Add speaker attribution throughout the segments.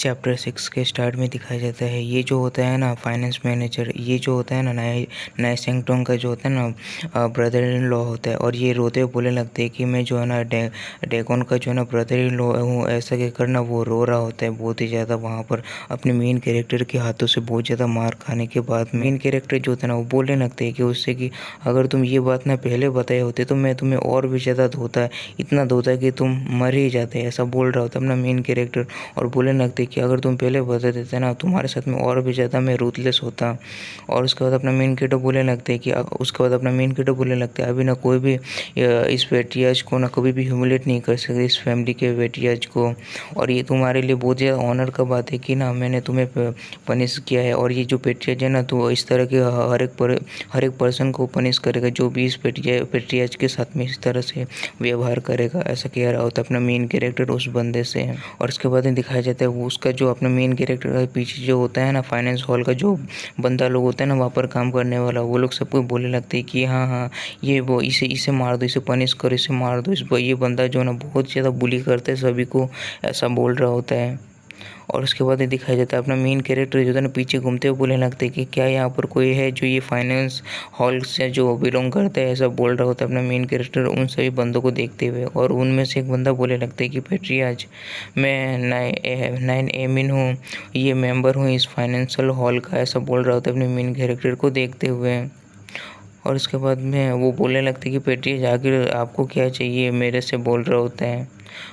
Speaker 1: Chapter 6 के start में दिखाया जाता है ये जो होता है ना फाइनेंस मैनेजर, ये जो होता है ना नए नए सेंगटोंग का जो होता है ना ब्रदर इन लॉ होता है। और ये रोते हुए बोलने लगते हैं कि मैं जो है ना डेगोन का जो है ना ब्रदर इन लॉ हूँ, ऐसा क्या करना। वो रो रहा होता है बहुत ही ज़्यादा वहाँ पर अपने मेन कैरेक्टर के हाथों से बहुत ज़्यादा मार खाने के बाद मेन कैरेक्टर जो होता है ना वो बोलने लगते हैं कि उससे कि अगर तुम ये बात ना पहले बताए होते तो मैं तुम्हें और भी ज़्यादा धोता, इतना धोता कि तुम मर ही जाते। ऐसा बोल रहा होता अपना मेन कैरेक्टर और बोलने लगते कि अगर तुम पहले बता देते ना तुम्हारे साथ में और भी ज़्यादा मैं रूथलेस होता। और उसके बाद अपना मेन कैरेक्टर बोलने लगते कि उसके बाद अपना मेन कैरेक्टर बोलने लगते अभी ना कोई भी इस वेटियाज को ना कभी भी ह्यूमिलेट नहीं कर सकते, इस फैमिली के वेटियाज को। और ये तुम्हारे लिए बहुत ज़्यादा ऑनर का बात है कि ना मैंने तुम्हें पनिश किया है। और ये जो पेट्रियाज है ना तो इस तरह के हर एक पर्सन को पनिश करेगा जो भी इस पेट्रियाज के साथ में इस तरह से व्यवहार करेगा। ऐसा कह रहा होता है अपना मेन कैरेक्टर उस बंदे से। और उसके बाद दिखाया जाता है वो उसका जो अपना मेन कैरेक्टर का पीछे जो होता है ना फाइनेंस हॉल का जो बंदा लोग होता है ना वहाँ पर काम करने वाला, वो लोग सबको बोलने लगते हैं कि हाँ हाँ ये वो इसे मार दो, इसे पनिश करो, इसे मार दो। ये बंदा जो है ना बहुत ज़्यादा बुली करता है सभी को, ऐसा बोल रहा होता है। और उसके बाद ये दिखाया जाता है अपना मेन कैरेक्टर जो था ना पीछे घूमते हुए बोलने लगते हैं कि क्या यहाँ पर कोई है जो ये फाइनेंस हॉल से जो बिलोंग करता है, ऐसा बोल रहा होता है अपना मेन कैरेक्टर उन सभी बंदों को देखते हुए। और उनमें से एक बंदा बोलने लगता है कि पेट्रियाज मैं 9 एमिन हूँ, ये मेंबर हूँ इस फाइनेंशियल हॉल का, ऐसा बोल रहा होता है अपने मेन कैरेक्टर को देखते हुए। और उसके बाद में वो बोलने लगते कि पेट्रियाज आखिर आपको क्या चाहिए, मेरे से बोल रहा होता है।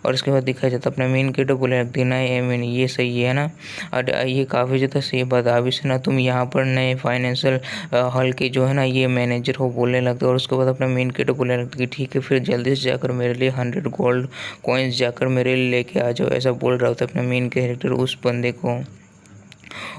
Speaker 1: और उसके बाद दिखाया जाता है अपना मेन कैरेक्टर बोलने लगती है 9 एमिन ये सही है ना, और ये काफ़ी ज़्यादा सही बात है। अभी से ना तुम यहाँ पर नए फाइनेंशियल हॉल के जो है ना ये मैनेजर हो, बोलने लगते। और उसके बाद अपना मेन कैरेक्टर बोलने लगता है कि ठीक है फिर जल्दी से जाकर मेरे लिए 100 गोल्ड कॉइन्स जाकर मेरे लिए लेके आ जाओ, ऐसा बोल रहा होता है अपना मेन कैरेक्टर उस बंदे को।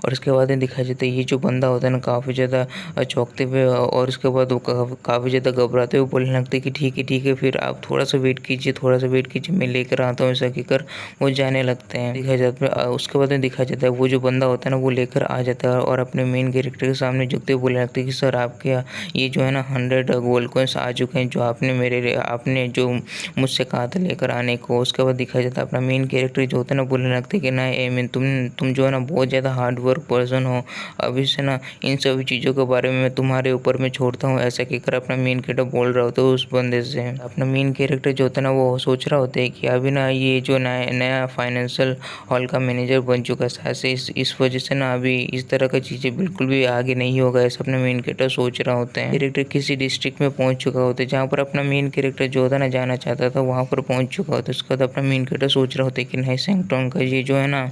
Speaker 1: और उसके बाद दिखाया जाता है ये जो बंदा होता है ना काफ़ी ज़्यादा चौंकते हुए और उसके बाद वो काफ़ी ज़्यादा घबराते हुए बोलने लगते कि ठीक है फिर आप थोड़ा सा वेट कीजिए, थोड़ा सा वेट कीजिए, मैं लेकर आता हूँ, ऐसा कहकर वो जाने लगते हैं। दिखाया जाता है उसके बाद दिखाया जाता है वो जो बंदा होता है ना वो लेकर आ जाता है और अपने मेन कैरेक्टर के सामने झुकते हुए बोलने लगते कि सर आपके ये जो है ना 100 गोल्ड कॉइन्स आ चुके हैं जो आपने जो मुझसे कहा था लेकर आने को। उसके बाद दिखाया जाता है अपना मेन कैरेक्टर जो होता है ना बोलने लगते कि ना एमिन तुम जो है ना बहुत ज़्यादा हार्ड वर्क पर्सन हो, अभी से ना इन सभी चीज़ों के बारे में मैं तुम्हारे ऊपर में छोड़ता हूँ, ऐसा कहकर अपना मेन कैरेक्टर बोल रहा होता है उस बंदे से। अपना मेन कैरेक्टर जो होता है ना वो सोच रहा होता है कि अभी ना ये जो नया फाइनेंशियल हॉल का मैनेजर बन चुका है, ऐसे इस वजह से ना अभी इस तरह की चीज़ें बिल्कुल भी आगे नहीं होगा, ऐसा अपना मेन कैरेक्टर सोच रहा होता है। कैरेक्टर किसी डिस्ट्रिक्ट में पहुंच चुका होता है जहाँ पर अपना मेन कैरेक्टर जो होता है ना जाना चाहता था, वहाँ पर पहुंच चुका होता है। उसके बाद अपना मेन कैरेक्टर सोच रहा होता है कि नहीं सेंगटोंग का ये जो है ना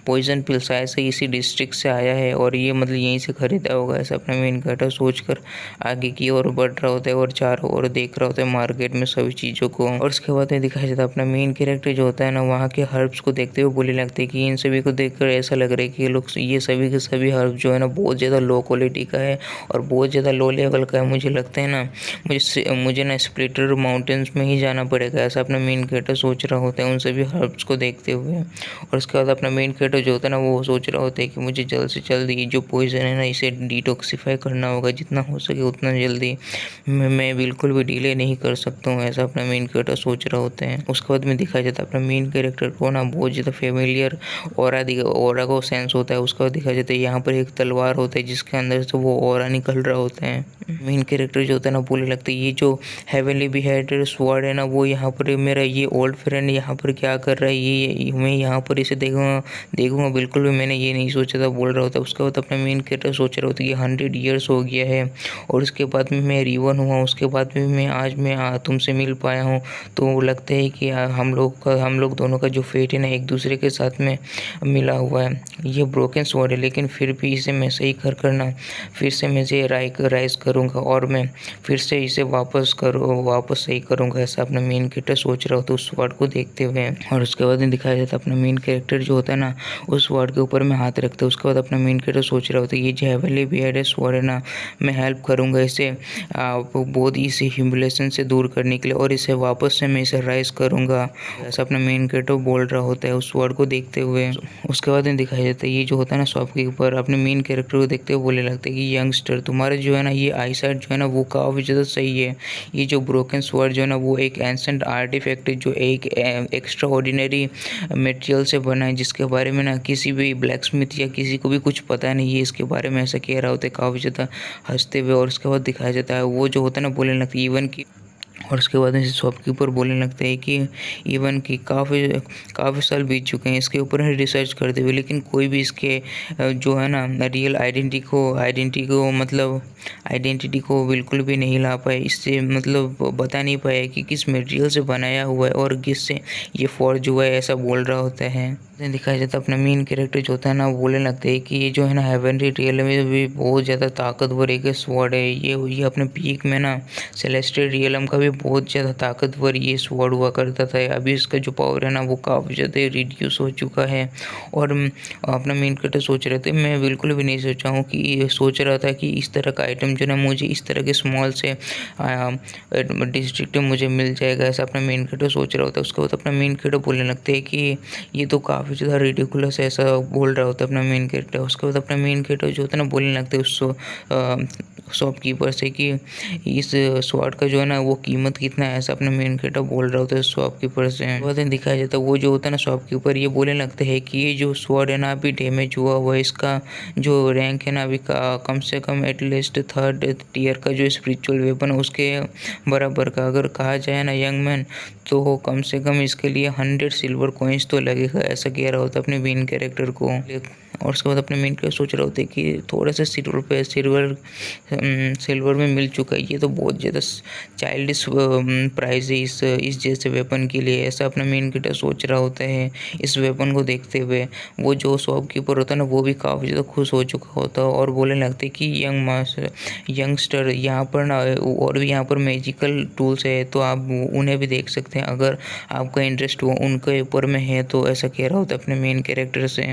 Speaker 1: पॉइजन पिल शायद से इसी डिस्ट्रिक्ट से आया है और ये मतलब यहीं से खरीदा होगा, ऐसा अपना मेन कैरेक्टर सोचकर आगे की ओर बढ़ रहा होता है और चारों ओर देख रहा होता है मार्केट में सभी चीज़ों को। और उसके बाद दिखाया जाता है अपना मेन कैरेक्टर जो होता है ना वहाँ के हर्ब्स को देखते हुए बोलने लगते हैं कि इन सभी को देखकर ऐसा लग रहा है कि ये सभी के सभी हर्ब जो है ना बहुत ज़्यादा लो क्वालिटी का है और बहुत ज़्यादा लो लेवल का है। मुझे लगता है ना मुझे ना स्प्लिटर माउंटेन्स में ही जाना पड़ेगा, ऐसा अपना मेन कैरेक्टर सोच रहा होता है उन सभी हर्ब्स को देखते हुए। और उसके बाद अपना मेन कैरेक्टर जो होता है ना वो सोच रहा होता है कि मुझे जल्द से जल्द ये जो पॉइजन है ना इसे डिटॉक्सिफाई करना होगा, जितना हो सके उतना जल्दी। मैं बिल्कुल भी डिले नहीं कर सकता हूँ, ऐसा अपना मेन कैरेक्टर सोच रहा होता है। उसके बाद में दिखाया जाता है अपना मेन कैरेक्टर को ना बहुत ज़्यादा फेमिलियर ऑरा को सेंस होता है। उसका दिखाया जाता है यहाँ पर एक तलवार होता है जिसके अंदर से वो ऑरा निकल रहा होता है। मेन कैरेक्टर जो होता है ना बोलने लगता है ये जो हेवनली बिहेडेड स्वॉर्ड है ना वो यहाँ पर मेरा ये ओल्ड फ्रेंड यहाँ पर क्या कर रहा है, ये मैं यहाँ पर इसे देखूंगा बिल्कुल भी मैंने ये नहीं सोचा था, बोल रहा होता है। उसके बाद अपना मेन कैरेक्टर सोच रहा होता है कि 100 ईयर्स हो गया है और उसके बाद में मैं रिवन हुआ, उसके बाद में मैं आज तुमसे मिल पाया हूँ। तो लगता है कि हम लोग दोनों का जो फेट है ना एक दूसरे के साथ में मिला हुआ है। ये ब्रोकन स्वॉर्ड है लेकिन फिर भी इसे मैं सही करना फिर से मैं इसे राइज करूँगा और मैं फिर से इसे वापस सही करूँगा, ऐसा अपना मेन कैरेक्टर सोच रहा होता है उस स्वॉर्ड को देखते हुए। और उसके बाद दिखाया जाता है अपना मेन कैरेक्टर जो होता है ना उस स्वॉर्ड के ऊपर में हाथ रखता है। उसके बाद अपना मेन कैरेक्टर सोच रहा होता है ये जो हेवनली बियर्ड है स्वॉर्ड है ना, मैं हेल्प करूँगा इसे बहुत इसी ह्यूमिलेशन से दूर करने के लिए, और इसे वापस से मैं इसे राइज करूँगा, ऐसा अपना मेन कैरेक्टर बोल रहा होता है उस स्वॉर्ड को देखते हुए। उसके बाद में दिखाया जाता है ये जो होता है ना शॉपकीपर अपने मेन कैरेक्टर को देखते हुए बोलने लगता है कि यंगस्टर तुम्हारा जो है ना ये आई साइट जो है ना वो काफ़ी ज़्यादा सही है। ये जो ब्रोकन स्वॉर्ड जो है ना वो एक एंसेंट आर्टिफैक्ट है जो एक एक्स्ट्रा ऑर्डिनरी मटेरियल से बना है, जिसके बारे में ना किसी भी ब्लैक स्मिथ या किसी को भी कुछ पता नहीं है इसके बारे में, ऐसा कह रहा होता है काफ़ी ज़्यादा हंसते हुए। और उसके बाद दिखाया जाता है वो जो होता है ना बोलने लगता है इवन की, और उसके बाद में शॉपकीपर बोलने लगते हैं कि इवन की काफ़ी साल बीत चुके हैं इसके ऊपर रिसर्च करते हुए, लेकिन कोई भी इसके जो है ना रियल आइडेंटिटी को बिल्कुल भी नहीं ला पाए। इससे मतलब बता नहीं पाया कि किस मटेरियल से बनाया हुआ है और किससे ये फॉर्ज हुआ है, ऐसा बोल रहा होता है। दिखाया जाता है अपना मेन कैरेक्टर जो होता है ना बोलने लगते हैं कि ये जो है ना हेवनली रियल में भी बहुत ज़्यादा ताकतवर एक स्वॉर्ड है। ये अपने पीक में ना सेलेस्टियल रियलम का भी बहुत ज़्यादा ताकतवर ये स्वॉर्ड हुआ करता था। अभी इसका जो पावर है ना वो काफ़ी ज़्यादा रिड्यूस हो चुका है। और अपना मेन कैरेक्टर सोच रहे थे, मैं बिल्कुल भी नहीं सोचा हूँ कि सोच रहा था कि इस तरह का आइटम जो ना मुझे इस तरह के स्मॉल से डिस्ट्रिक्ट में मुझे मिल जाएगा, ऐसा अपना मेन कैरेक्टर सोच रहा होता है। उसके बाद अपना मेन कैरेक्टर बोलने लगते हैं कि ये तो काफ़ी ज़्यादा रिडिकुलस है, ऐसा बोल रहा होता है अपना मेन कैरेक्टर। उसके बाद अपना मेन कैरेक्टर जो होता है ना बोलने लगता है उस शॉपकीपर से कि इस स्वॉर्ड का जो है ना वो कीमत कितना है, ऐसा अपना मेन कैरेक्टर बोल रहा होता है शॉपकीपर से। बहुत दिन दिखाया जाता है वो जो होता है ना शॉपकीपर ये बोलने लगते हैं कि ये जो स्वॉर्ड है ना अभी डैमेज हुआ हुआ है, इसका जो रैंक है ना अभी कम से कम एटलीस्ट 3rd टियर का जो स्पिरिचुअल वेपन है उसके बराबर का अगर कहा जाए ना यंग मैन, तो कम से कम इसके लिए 100 सिल्वर कॉइन्स तो लगेगा, ऐसा कह रहा होता है अपने मेन कैरेक्टर को। और उसके बाद अपने मेन कैरेक्टर सोच रहे होते कि थोड़ा सा सिल्वर में मिल चुका है, ये तो बहुत ज़्यादा चाइल्डिश प्राइस है इस जैसे वेपन के लिए, ऐसा अपना मेन कैरेक्टर सोच रहा होता है इस वेपन को देखते हुए। वो जो शॉपकीपर होता है ना वो भी काफ़ी ज़्यादा खुश हो चुका होता है और बोलने लगते कि यंगस्टर यहाँ पर ना और भी यहाँ पर मैजिकल टूल्स है तो आप उन्हें भी देख सकते हैं अगर आपका इंटरेस्ट वो उनके ऊपर में है, तो ऐसा कह रहा होता है अपने मेन कैरेक्टर से।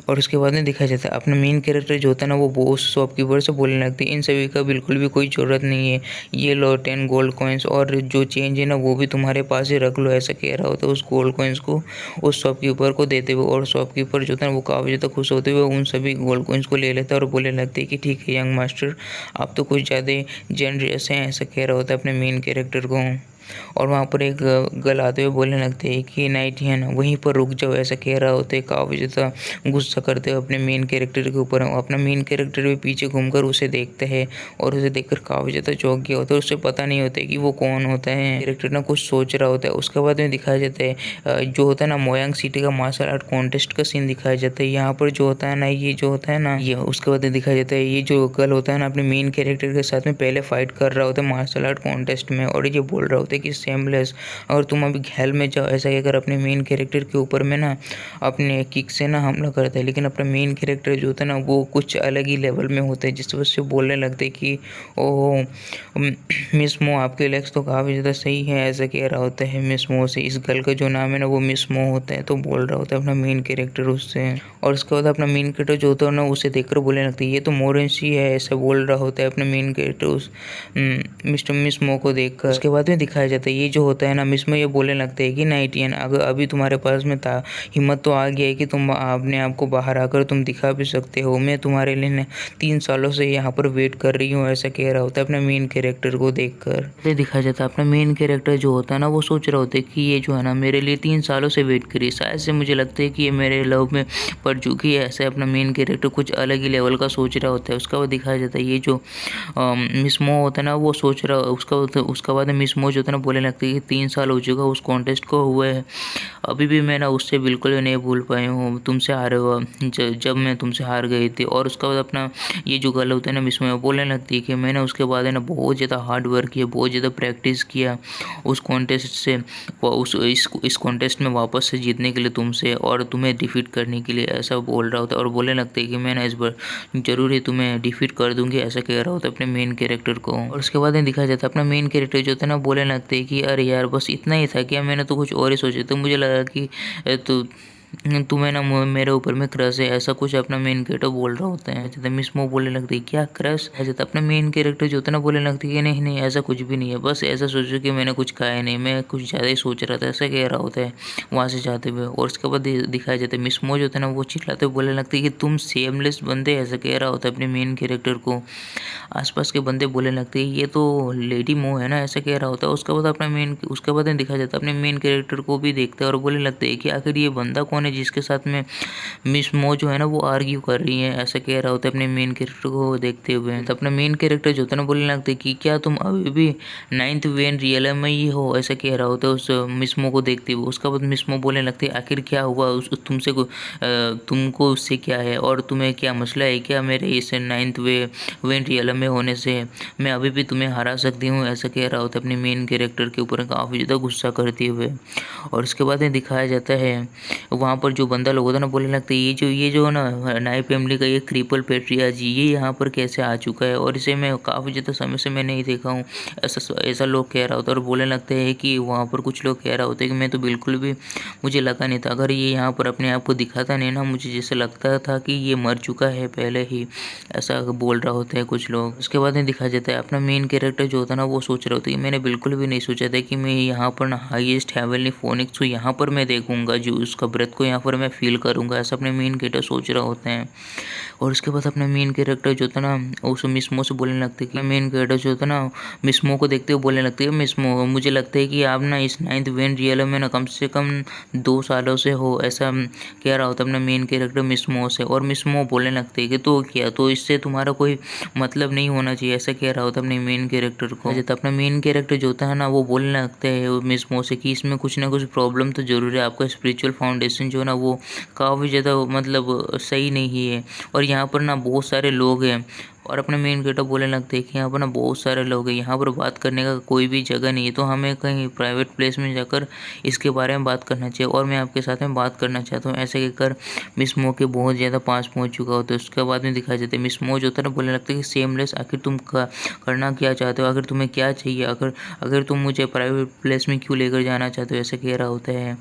Speaker 1: और उसके बाद में दिखाया जाता है अपना मेन कैरेक्टर जो होता है ना वो बॉस शॉपकीपर से बोलने लगते हैं इन सभी का बिल्कुल भी कोई ज़रूरत नहीं है, ये लो 10 गोल्ड कॉइन्स और जो चेंज है ना वो भी तुम्हारे पास ही रख लो, ऐसा कह रहा होता है उस गोल्ड कॉइन्स को उस शॉपकीपर को देते हुए। और शॉपकीपर जो होता है ना वो काफ़ी ज़्यादा खुश होते हुए उन सभी गोल्ड कॉइन्स को ले लेता है और बोलने लगते हैं कि ठीक है यंग मास्टर आप तो कुछ ज़्यादा जेनरस हैं, ऐसा कह रहा होता है अपने मेन कैरेक्टर को। और वहाँ पर एक गर्ल आते हुए बोलने लगते हैं कि नाइट है ना वहीं पर रुक जाओ, ऐसा कह रहा होता है काफ़ी ज़्यादा गुस्सा करते हुए अपने मेन कैरेक्टर के ऊपर। अपना मेन कैरेक्टर भी पीछे घूमकर उसे देखता है और उसे देखकर काफ़ी ज़्यादा चौंक गया होता है, उसे पता नहीं होता है कि वो कौन होता है। कैरेक्टर ना कुछ सोच रहा होता है। उसके बाद में दिखाया जाता है जो होता है ना मोयांग सिटी का मार्शल आर्ट कॉन्टेस्ट का सीन दिखाया जाता है। यहाँ पर जो होता है ना ये जो होता है ना ये उसके बाद दिखाया जाता है ये जो गर्ल होता है ना अपने मेन कैरेक्टर के साथ में पहले फाइट कर रहा होता है मार्शल आर्ट कॉन्टेस्ट में, और ये बोल रहा होता है कि सेमलेस और तुम अभी घेल में जाओ, ऐसा कहकर अपने मेन कैरेक्टर के ऊपर में ना अपने किक से ना हमला करता है। लेकिन अपना मेन कैरेक्टर जो होता है ना वो कुछ अलग ही लेवल में होता है, जिस वजह से बोलने लगते कि ओह मिस मो आपके लेग्स तो काफ़ी ज़्यादा सही है, ऐसा कह रहा होता है मिस मो से। इस गर्ल का जो नाम है ना वो मिस मो होता है, तो बोल रहा होता है अपना मेन कैरेक्टर उससे। और उसके बाद अपना मेन कैरेक्टर जो होता है ना उसे देखकर बोलने लगता है ये तो मोरेंसी है, ऐसा बोल रहा होता है अपना मेन कैरेक्टर उस मिस्टर मिस मो को देखकर। उसके बाद में दिखाया जाता है ये जो होता है ना मिस में ये बोलने लगते हैं कि नाइटियन अगर अभी तुम्हारे पास में था हिम्मत तो आ गया है कि तुम अपने आप को बाहर आकर तुम दिखा भी सकते हो, मैं तुम्हारे लिए 3 सालों से यहाँ पर वेट कर रही हूँ, ऐसा कह रहा होता है अपने मेन कैरेक्टर को देखकर। ये दिखाया जाता है अपना मेन कैरेक्टर जो होता है ना वो सोच रहा होता है कि ये जो है ना मेरे लिए 3 सालों से वेट करी, शायद से मुझे लगता है कि ये मेरे लव में पड़ चुकी है, ऐसे अपना मेन कैरेक्टर कुछ अलग ही लेवल का सोच रहा होता है। उसका बाद दिखाया जाता है ये जो मिस मो होता है ना वो सोच रहा उसका बाद मिस मो जो होता है ना बोलने लगती है कि 3 साल हो चुका उस कॉन्टेस्ट को हुए है, अभी भी मैं ना उससे बिल्कुल नहीं भूल पाई हूँ, तुमसे हारे हुआ जब मैं तुमसे हार गई थी। और उसका बाद अपना ये जो गर्ल होता है ना मिस मो बोलने लगती है कि मैंने उसके बाद है ना बहुत ज़्यादा हार्ड वर्क किया, बहुत ज़्यादा प्रैक्टिस किया उस कॉन्टेस्ट से इस कॉन्टेस्ट में वापस से जीतने के लिए तुमसे और तुम्हें डिफीट करने के लिए, ऐसा बोल रहा होता है। और बोलने लगता है कि मैं ना इस बार जरूर ही तुम्हें डिफीट कर दूंगी, ऐसा कह रहा होता है अपने मेन कैरेक्टर को। और उसके बाद दिखाया जाता है अपना मेन कैरेक्टर जो होता है ना बोलने लगते हैं कि अरे यार बस इतना ही था क्या, मैंने तो कुछ और ही सोचा था, मुझे लगा कि तो तुम्हें ना मेरे ऊपर में क्रश है, ऐसा कुछ अपना मेन कैरेक्टर बोल रहा होता है। जब मिस मो बोलने लगती है क्या क्रश, ऐसे तो अपना मेन कैरेक्टर जो होता है ना बोलने लगती है नहीं नहीं ऐसा कुछ भी नहीं है, बस ऐसा सोचो कि मैंने कुछ कहा है नहीं, मैं कुछ ज़्यादा ही सोच रहा था, ऐसा कह रहा होता है वहाँ से जाते हुए। और उसके बाद दिखाया जाता है मिस मो जो होता है ना वो चिल्लाते हुए बोलने लगती है कि तुम सेमलेस बंदे, ऐसा कह रहा होता है अपने मेन कैरेक्टर को। आसपास के बंदे बोलने लगते हैं ये तो लेडी मो है ना, ऐसा कह रहा होता है। उसके बाद दिखाया जाता है अपने मेन कैरेक्टर को भी देखते हैं और बोलने लगते हैं कि आखिर ये बंदा कौन है जिसके साथ में मिस मो जो है ना वो आर्ग्यू कर रही है, ऐसा कह रहा होता है अपने मेन कैरेक्टर को देखते हुए। तो अपना मेन कैरेक्टर जो होता है ना बोलने लगता है कि क्या तुम अभी भी 9th वेन रियल में ही हो, ऐसा कह रहा होता है उस मिस मो को देखते हुए। उसके बाद मिस मो बोलने लगती है आखिर क्या हुआ तुमको उससे क्या है और तुम्हें क्या मसला है क्या मेरे इस 9th वेन रियल में होने से, मैं अभी भी तुम्हें हरा सकती हूँ, ऐसा कह रहा होता है अपने मेन कैरेक्टर के ऊपर काफ़ी ज़्यादा गुस्सा करते हुए। और उसके बाद में दिखाया जाता है वहाँ पर जो बंदा लोग होता है ना बोलने लगता है ये जो ना नाई फैमिली का ये क्रिपल पेट्रिया जी ये यहाँ पर कैसे आ चुका है और इसे मैं काफ़ी ज़्यादा समय से मैं नहीं देखा हूँ, ऐसा लोग कह रहा होता है। और बोलने लगते हैं कि वहाँ पर कुछ लोग कह रहा होता है कि मैं तो बिल्कुल भी मुझे लगा नहीं था, अगर ये यहाँ पर अपने आप को दिखाता नहीं ना मुझे जैसे लगता था कि ये मर चुका है पहले ही, ऐसा बोल रहा होता है कुछ लोग। उसके बाद में दिखाया जाता है अपना मेन कैरेक्टर जो होता है ना वो सोच रहा होता है कि मैंने बिल्कुल भी नहीं सोचा था कि मैं यहाँ पर ना हाईएस्ट हेवनली फोनिक्स को यहाँ पर मैं देखूंगा, जो उसका ब्रेथ को यहाँ पर मैं फील करूंगा, ऐसा अपने मेन कैरेक्टर सोच रहा होता है। और उसके बाद अपना मेन कैरेक्टर जो था ना उस मिसमो से बोलने लगते हैं कि मेन कैरेक्टर जो था ना मिसमो को देखते हुए बोलने लगते हैं मिसमो मुझे लगता है कि आप ना इस 9th वेन रियल में ना कम से कम 2 सालों से हो, ऐसा कह रहा होता है अपना मेन कैरेक्टर मिसमो से। और मिसमो बोलने लगते हैं कि तो क्या, तो इससे तुम्हारा कोई मतलब नहीं होना चाहिए, ऐसा कह रहा होता है अपने मेन कैरेक्टर को। तो अपना मेन कैरेक्टर जो होता है ना वो बोलने लगते हैं मिसमो से कि इसमें कुछ ना कुछ प्रॉब्लम तो जरूर है, आपका स्पिरिचुअल फाउंडेशन जो है ना वो काफ़ी ज़्यादा मतलब सही नहीं है और यहाँ पर ना बहुत सारे लोग हैं। और अपने मेन कैरेक्टर बोलने लगते हैं कि यहाँ पर ना बहुत सारे लोग हैं, यहाँ पर बात करने का कोई भी जगह नहीं है, तो हमें कहीं प्राइवेट प्लेस में जाकर इसके बारे में बात करना चाहिए और मैं आपके साथ में बात करना चाहता हूँ, ऐसे कहकर मिस मो के बहुत ज़्यादा पास पहुँच चुका होता है। उसके बाद में दिखाई जाता है मिस मो जो होता है ना बोलने लगता है कि सेमलेस आखिर तुम करना क्या चाहते हो, आखिर तुम्हें क्या चाहिए, अगर तुम मुझे प्राइवेट प्लेस में क्यों लेकर जाना चाहते हो, ऐसे कह रहा होता है।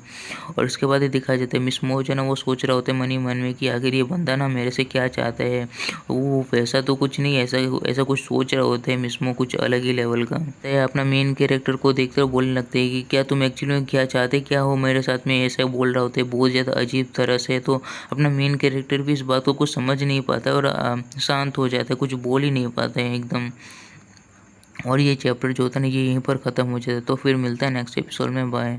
Speaker 1: और उसके बाद ही दिखाया जाता है मिस मो जो है ना वो सोच रहा होता है मन ही मन में कि आखिर ये बंदा ना मेरे से क्या चाहता है, वो पैसा तो कुछ नहीं, ऐसा ऐसा कुछ सोच रहा होता है मिसमो कुछ अलग ही लेवल का। तो अपना मेन कैरेक्टर को देखकर बोलने लगते हैं कि क्या तुम एक्चुअली में क्या चाहते क्या हो मेरे साथ में, ऐसा बोल रहा होता है बहुत ज़्यादा अजीब तरह से। तो अपना मेन कैरेक्टर भी इस बात को कुछ समझ नहीं पाता और शांत हो जाता है, कुछ बोल ही नहीं पाता है एकदम। और ये चैप्टर जो होता है ना ये यहीं पर ख़त्म हो जाता है। तो फिर मिलता है नेक्स्ट एपिसोड में, बाय।